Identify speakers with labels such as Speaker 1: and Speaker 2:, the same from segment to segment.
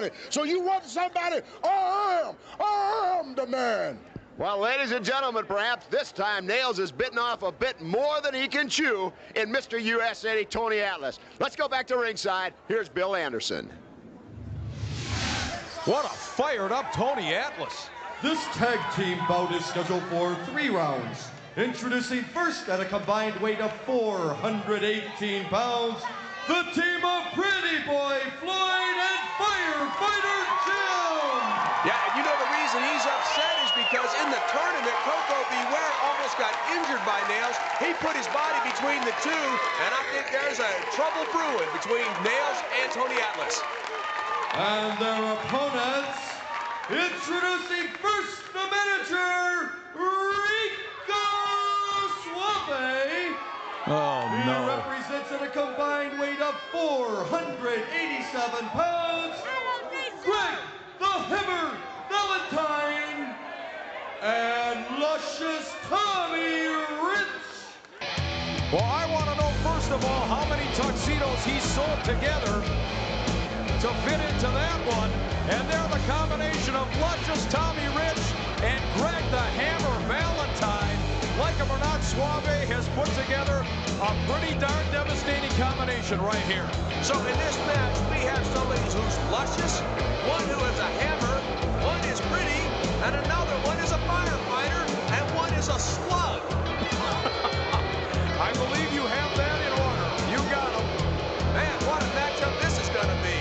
Speaker 1: somebody. So you want somebody, I am the man.
Speaker 2: Well, ladies and gentlemen, perhaps this time Nails has bitten off a bit more than he can chew in Mr. USA, Tony Atlas. Let's go back to ringside. Here's Bill Anderson.
Speaker 3: What a fired-up Tony Atlas.
Speaker 4: This tag team bout is scheduled for 3 rounds. Introducing first at a combined weight of 418 pounds, the team of Pretty Boy Floyd and Firefighter Jim.
Speaker 5: Yeah, and you know the reason he's upset is because in the tournament, Coco Beware almost got injured by Nails. He put his body between the two, and I think there's a trouble brewing between Nails and Tony Atlas.
Speaker 4: And their opponents, introducing first the manager, Rico Suave.
Speaker 3: Oh,
Speaker 4: He
Speaker 3: no.
Speaker 4: represents at a combined weight of 487 pounds, Greg the Hammer Valentine and luscious Tommy Rich.
Speaker 3: Well, I want to know, first of all, how many tuxedos he sewed together to fit into that one. And they're the combination of luscious Tommy Rich and Greg the Hammer Valentine. Like him or not, Suave has put together a pretty darn devastating combination right here.
Speaker 5: So in this match, we have somebody who's luscious, one who is a hammer, one is pretty, and another one is a firefighter, and one is a slug.
Speaker 3: I believe you have that in order. You got him.
Speaker 5: Man, what a matchup this is going to be.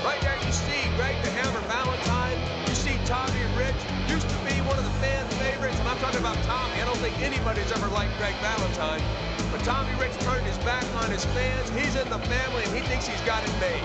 Speaker 5: Right there you see Greg the Hammer Valentine, you see Tommy Rich, used to be one of the fan favorites, and I'm talking about Tommy. I don't think anybody's ever liked Greg Valentine. But Tommy Rich turned his back on his fans. He's in the family, and he thinks he's got it made.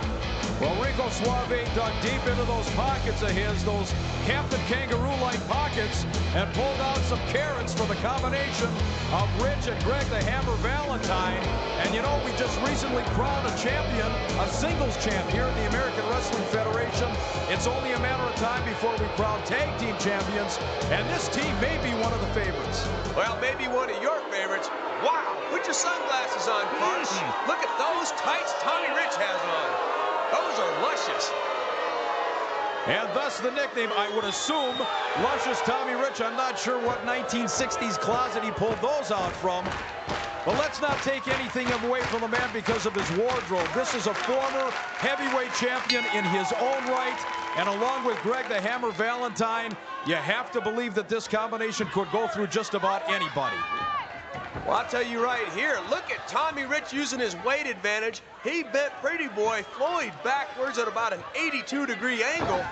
Speaker 3: Well, Rico Suave dug deep into those pockets of his, those Captain Kangaroo-like pockets, and pulled out some carrots for the combination of Rich and Greg the Hammer Valentine. And you know, we just recently crowned a champion, a singles champ here in the American Wrestling Federation. It's only a matter of time before we crown tag team champions, and this team may be one of the favorites.
Speaker 5: Well, maybe one of your favorites. Wow, put your sunglasses on, Parks. Look at those tights Tommy Rich has on. Those are luscious.
Speaker 3: And thus the nickname, I would assume, luscious Tommy Rich. I'm not sure what 1960s closet he pulled those out from. But let's not take anything away from the man because of his wardrobe. This is a former heavyweight champion in his own right. And along with Greg the Hammer Valentine, you have to believe that this combination could go through just about anybody.
Speaker 5: Well, I'll tell you right here, look at Tommy Rich using his weight advantage. He bent Pretty Boy Floyd backwards at about an 82-degree angle.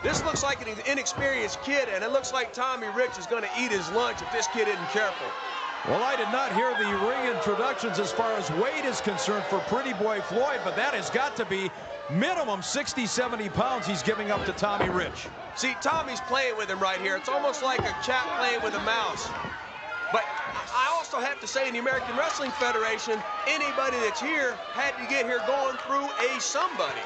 Speaker 5: This looks like an inexperienced kid, and it looks like Tommy Rich is going to eat his lunch if this kid isn't careful.
Speaker 3: Well, I did not hear the ring introductions as far as weight is concerned for Pretty Boy Floyd, but that has got to be minimum 60, 70 pounds he's giving up to Tommy Rich.
Speaker 5: See, Tommy's playing with him right here. It's almost like a cat playing with a mouse. But I also have to say in the American Wrestling Federation, anybody that's here had to get here going through a somebody.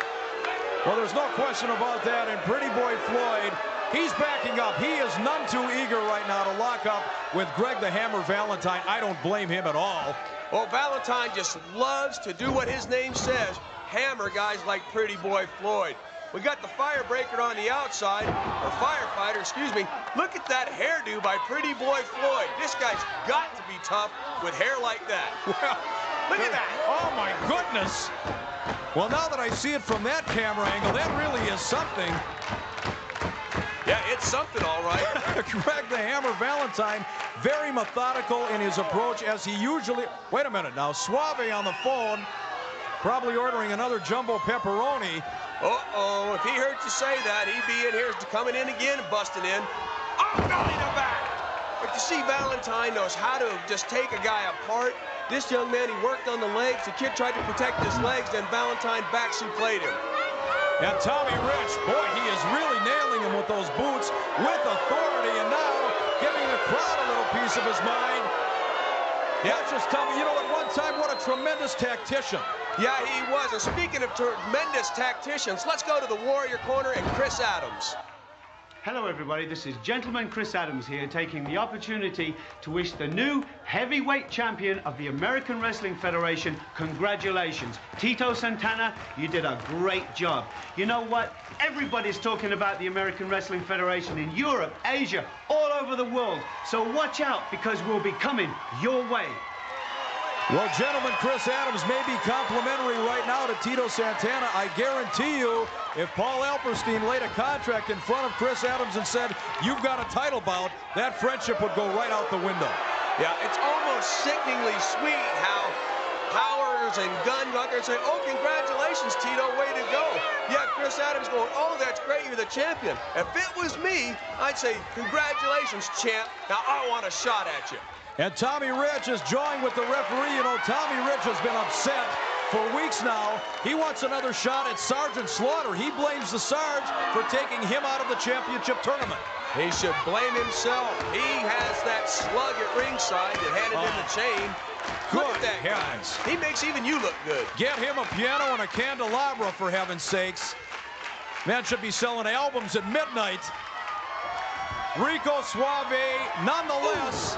Speaker 3: Well, there's no question about that, and Pretty Boy Floyd, he's backing up. He is none too eager right now to lock up with Greg the Hammer Valentine. I don't blame him at all.
Speaker 5: Well, Valentine just loves to do what his name says, hammer guys like Pretty Boy Floyd. We got the firebreaker on the outside, or firefighter, excuse me. Look at that hairdo by Pretty Boy Floyd. This guy's got to be tough with hair like that.
Speaker 3: Well,
Speaker 5: look at that.
Speaker 3: Oh, my goodness. Well, now that I see it from that camera angle, that really is something.
Speaker 5: Yeah, it's something, all right.
Speaker 3: Greg the Hammer Valentine, very methodical in his approach as he usually... Wait a minute now, Suave on the phone, probably ordering another jumbo pepperoni.
Speaker 5: Uh-oh, if he heard you say that, he'd be in here coming in again, busting in. Oh, belly to back. But you see, Valentine knows how to just take a guy apart. This young man, he worked on the legs. The kid tried to protect his legs, then Valentine back supleed him.
Speaker 3: And Tommy Rich, boy, he is really nailing him with those boots with authority, and now giving the crowd a little piece of his mind. Yeah, just tell me, you know, at one time, what a tremendous tactician.
Speaker 5: Yeah, he was. And speaking of tremendous tacticians, let's go to the Warrior Corner and Chris Adams.
Speaker 6: Hello everybody, this is Gentleman Chris Adams here, taking the opportunity to wish the new heavyweight champion of the American Wrestling Federation congratulations. Tito Santana, you did a great job. You know what? Everybody's talking about the American Wrestling Federation in Europe, Asia, all over the world. So watch out, because we'll be coming your way.
Speaker 3: Well, gentlemen, Chris Adams may be complimentary right now to Tito Santana. I guarantee you, if Paul Alperstein laid a contract in front of Chris Adams and said, you've got a title bout, that friendship would go right out the window.
Speaker 5: Yeah, it's almost sickeningly sweet how Powers and Gunn go out there and say, oh, congratulations, Tito, way to go. Yeah, Chris Adams going, oh, that's great, you're the champion. If it was me, I'd say, congratulations, champ. Now I want a shot at you.
Speaker 3: And Tommy Rich is joined with the referee. You know, Tommy Rich has been upset for weeks now. He wants another shot at Sergeant Slaughter. He blames the Sarge for taking him out of the championship tournament.
Speaker 5: He should blame himself. He has that slug at ringside that had it in the chain. Look at that, guys. He makes even you look good.
Speaker 3: Get him a piano and a candelabra, for heaven's sakes. Man should be selling albums at midnight. Rico Suave, nonetheless,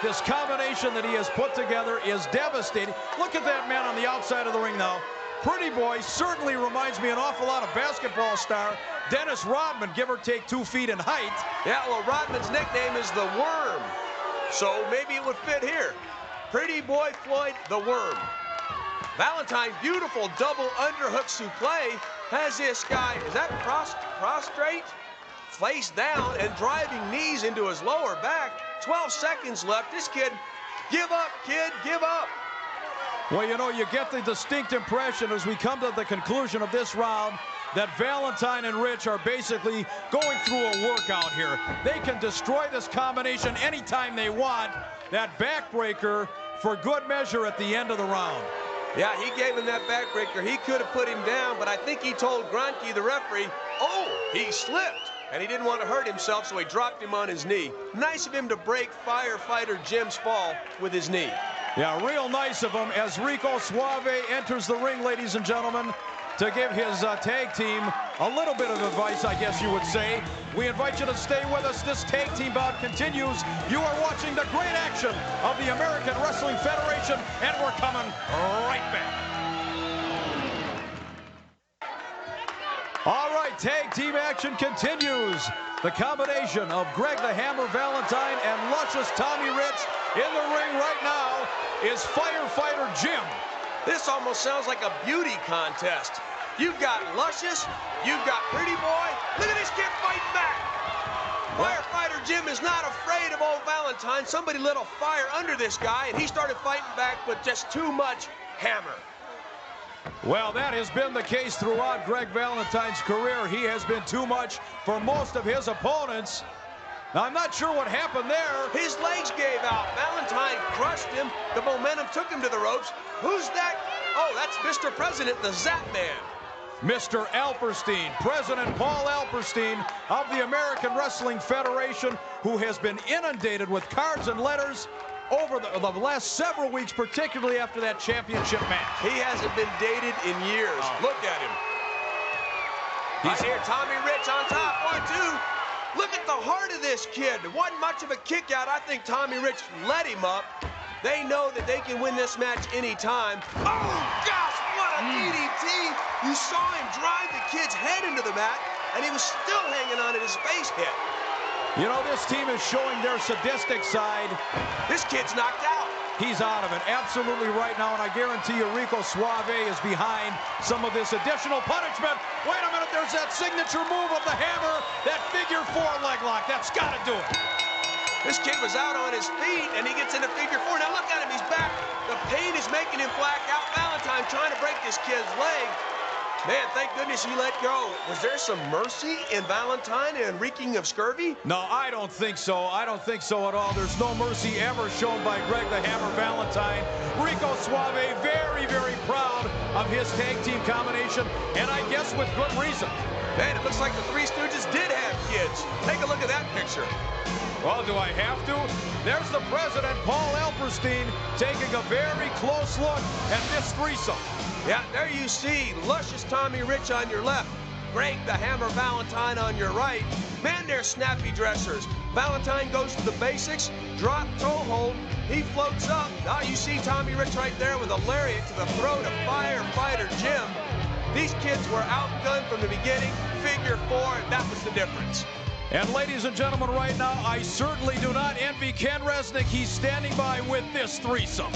Speaker 3: this combination that he has put together is devastating. Look at that man on the outside of the ring now. Pretty Boy certainly reminds me an awful lot of basketball star Dennis Rodman, give or take 2 feet in height.
Speaker 5: Yeah, well, Rodman's nickname is the Worm, so maybe it would fit here. Pretty Boy Floyd, the Worm. Valentine, beautiful double underhook suplex, has this guy, is that prostrate? Face down and driving knees into his lower back. 12 seconds left. This kid, give up, kid, give up.
Speaker 3: Well, you know, you get the distinct impression as we come to the conclusion of this round that Valentine and Rich are basically going through a workout here. They can destroy this combination anytime they want. That backbreaker for good measure at the end of the round.
Speaker 5: Yeah, he gave him that backbreaker. He could have put him down, but I think he told Grunty, the referee, oh, he slipped. And he didn't want to hurt himself, so he dropped him on his knee. Nice of him to break firefighter Jim's fall with his knee.
Speaker 3: Yeah, real nice of him as Rico Suave enters the ring, ladies and gentlemen, to give his tag team a little bit of advice, I guess you would say. We invite you to stay with us. This tag team bout continues. You are watching the great action of the American Wrestling Federation, and we're coming right back. All right, tag team action continues. The combination of Greg the Hammer Valentine and luscious Tommy Rich in the ring right now is Firefighter Jim.
Speaker 5: This almost sounds like a beauty contest. You've got luscious, you've got Pretty Boy. Look at this kid fighting back. Firefighter Jim is not afraid of old Valentine. Somebody lit a fire under this guy, and he started fighting back with just too much hammer.
Speaker 3: Well, that has been the case throughout Greg Valentine's career. He has been too much for most of his opponents. Now, I'm not sure what happened there.
Speaker 5: His legs gave out. Valentine crushed him. The momentum took him to the ropes. Who's that? Oh, that's Mr. President, the Zap Man.
Speaker 3: Mr. Alperstein, President Paul Alperstein of the American Wrestling Federation, who has been inundated with cards and letters over the last several weeks, particularly after that championship match.
Speaker 5: He hasn't been dated in years. Look at him. He's here, Tommy Rich on top. 1, 2. Look at the heart of this kid. It wasn't much of a kick out. I think Tommy Rich let him up. They know that they can win this match anytime. Oh, gosh, what a DDT. You saw him drive the kid's head into the mat, and he was still hanging on and his face hit.
Speaker 3: You know, this team is showing their sadistic side.
Speaker 5: This kid's knocked out.
Speaker 3: He's out of it, absolutely right now, and I guarantee you Rico Suave is behind some of this additional punishment. Wait a minute, there's that signature move of the hammer, that figure 4 leg lock. That's got to do it.
Speaker 5: This kid was out on his feet, and he gets into figure 4. Now look at him, he's back. The pain is making him black out. Valentine trying to break this kid's leg. Man, thank goodness he let go. Was there some mercy in Valentine and reeking of scurvy?
Speaker 3: No, I don't think so. I don't think so at all. There's no mercy ever shown by Greg the Hammer Valentine. Rico Suave very, very proud of his tag team combination, and I guess with good reason.
Speaker 5: Man, it looks like the Three Stooges did have kids. Take a look at that picture.
Speaker 3: Well, do I have to? There's the president, Paul Alperstein, taking a very close look at this threesome.
Speaker 5: Yeah, there you see luscious Tommy Rich on your left. Greg the Hammer Valentine on your right. Man, they're snappy dressers. Valentine goes to the basics, drop, toe hold. He floats up. Now you see Tommy Rich right there with a lariat to the throat of firefighter Jim. These kids were outgunned from the beginning, figure 4, and that was the difference.
Speaker 3: And ladies and gentlemen, right now, I certainly do not envy Ken Resnick. He's standing by with this threesome.